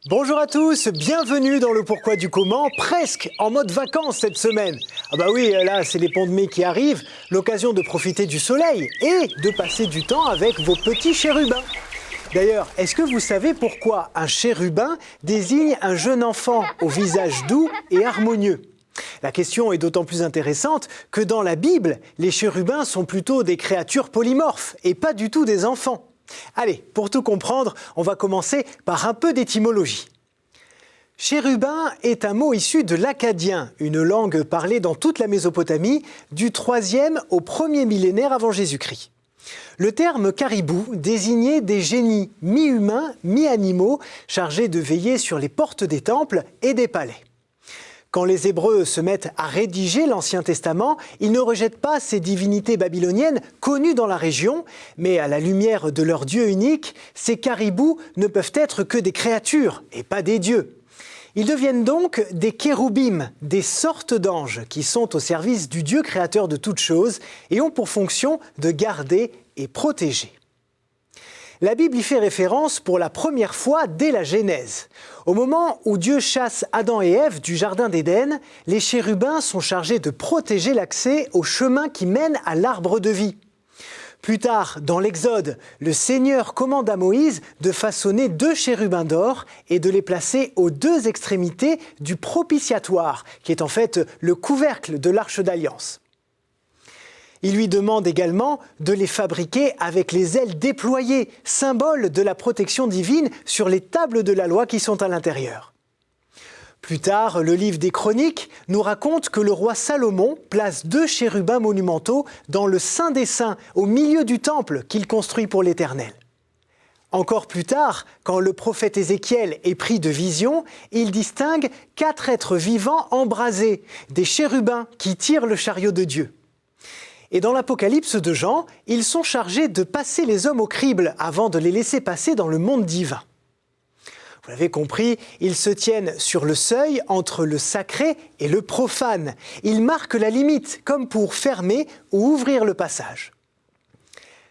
Bonjour à tous, bienvenue dans le Pourquoi du Comment, presque en mode vacances cette semaine. Ah bah oui, là c'est les ponts de mai qui arrivent, l'occasion de profiter du soleil et de passer du temps avec vos petits chérubins. D'ailleurs, est-ce que vous savez pourquoi un chérubin désigne un jeune enfant au visage doux et harmonieux ? La question est d'autant plus intéressante que dans la Bible, les chérubins sont plutôt des créatures polymorphes et pas du tout des enfants. Allez, pour tout comprendre, on va commencer par un peu d'étymologie. Chérubin est un mot issu de l'akkadien, une langue parlée dans toute la Mésopotamie, du 3e au 1er millénaire avant Jésus-Christ. Le terme caribou désignait des génies mi-humains, mi-animaux, chargés de veiller sur les portes des temples et des palais. Quand les Hébreux se mettent à rédiger l'Ancien Testament, ils ne rejettent pas ces divinités babyloniennes connues dans la région, mais à la lumière de leur Dieu unique, ces caribous ne peuvent être que des créatures et pas des dieux. Ils deviennent donc des kéroubim, des sortes d'anges qui sont au service du Dieu créateur de toutes choses et ont pour fonction de garder et protéger. La Bible y fait référence pour la première fois dès la Genèse. Au moment où Dieu chasse Adam et Ève du jardin d'Éden, les chérubins sont chargés de protéger l'accès au chemin qui mène à l'arbre de vie. Plus tard, dans l'Exode, le Seigneur commande à Moïse de façonner 2 chérubins d'or et de les placer aux 2 extrémités du propitiatoire, qui est en fait le couvercle de l'Arche d'Alliance. Il lui demande également de les fabriquer avec les ailes déployées, symbole de la protection divine sur les tables de la loi qui sont à l'intérieur. Plus tard, le livre des Chroniques nous raconte que le roi Salomon place 2 chérubins monumentaux dans le Saint des Saints, au milieu du temple qu'il construit pour l'Éternel. Encore plus tard, quand le prophète Ézéchiel est pris de vision, il distingue 4 êtres vivants embrasés, des chérubins qui tirent le chariot de Dieu. Et dans l'Apocalypse de Jean, ils sont chargés de passer les hommes au crible avant de les laisser passer dans le monde divin. Vous l'avez compris, ils se tiennent sur le seuil entre le sacré et le profane. Ils marquent la limite, comme pour fermer ou ouvrir le passage.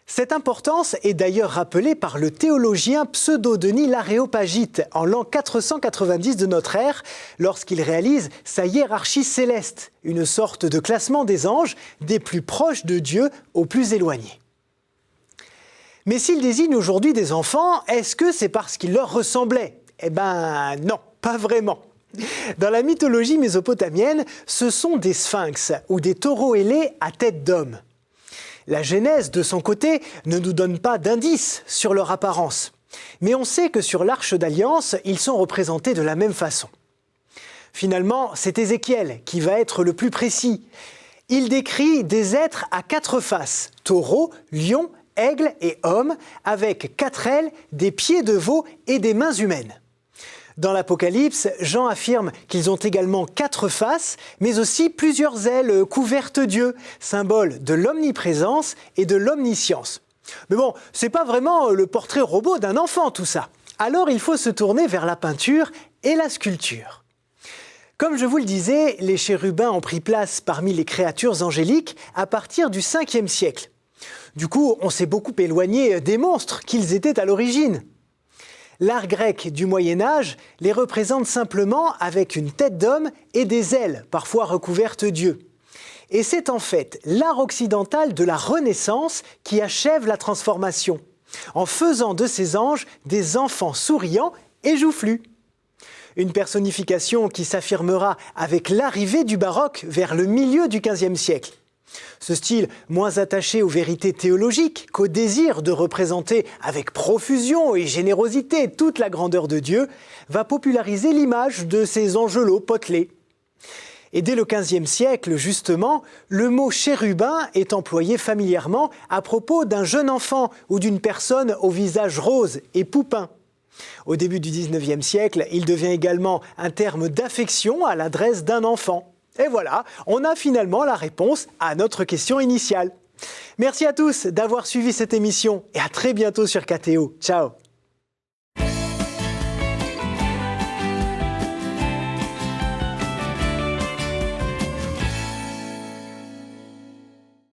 Cette importance est d'ailleurs rappelée par le théologien Pseudo-Denis l'Aréopagite en l'an 490 de notre ère, lorsqu'il réalise sa hiérarchie céleste, une sorte de classement des anges, des plus proches de Dieu aux plus éloignés. Mais s'il désigne aujourd'hui des enfants, est-ce que c'est parce qu'ils leur ressemblaient ? Eh ben non, pas vraiment. Dans la mythologie mésopotamienne, ce sont des sphinx ou des taureaux ailés à tête d'homme. La Genèse, de son côté, ne nous donne pas d'indices sur leur apparence. Mais on sait que sur l'Arche d'Alliance, ils sont représentés de la même façon. Finalement, c'est Ézéchiel qui va être le plus précis. Il décrit des êtres à 4 faces, taureau, lion, aigle et homme, avec 4 ailes, des pieds de veau et des mains humaines. Dans l'Apocalypse, Jean affirme qu'ils ont également 4 faces, mais aussi plusieurs ailes couvertes d'yeux, symbole de l'omniprésence et de l'omniscience. Mais bon, c'est pas vraiment le portrait robot d'un enfant tout ça. Alors il faut se tourner vers la peinture et la sculpture. Comme je vous le disais, les chérubins ont pris place parmi les créatures angéliques à partir du 5e siècle. Du coup, on s'est beaucoup éloigné des monstres qu'ils étaient à l'origine. L'art grec du Moyen-Âge les représente simplement avec une tête d'homme et des ailes, parfois recouvertes d'yeux. Et c'est en fait l'art occidental de la Renaissance qui achève la transformation, en faisant de ces anges des enfants souriants et joufflus. Une personnification qui s'affirmera avec l'arrivée du baroque vers le milieu du XVe siècle. Ce style, moins attaché aux vérités théologiques qu'au désir de représenter avec profusion et générosité toute la grandeur de Dieu, va populariser l'image de ces angelots potelés. Et dès le XVe siècle, justement, le mot chérubin est employé familièrement à propos d'un jeune enfant ou d'une personne au visage rose et poupin. Au début du XIXe siècle, il devient également un terme d'affection à l'adresse d'un enfant. Et voilà, on a finalement la réponse à notre question initiale. Merci à tous d'avoir suivi cette émission et à très bientôt sur KTO. Ciao.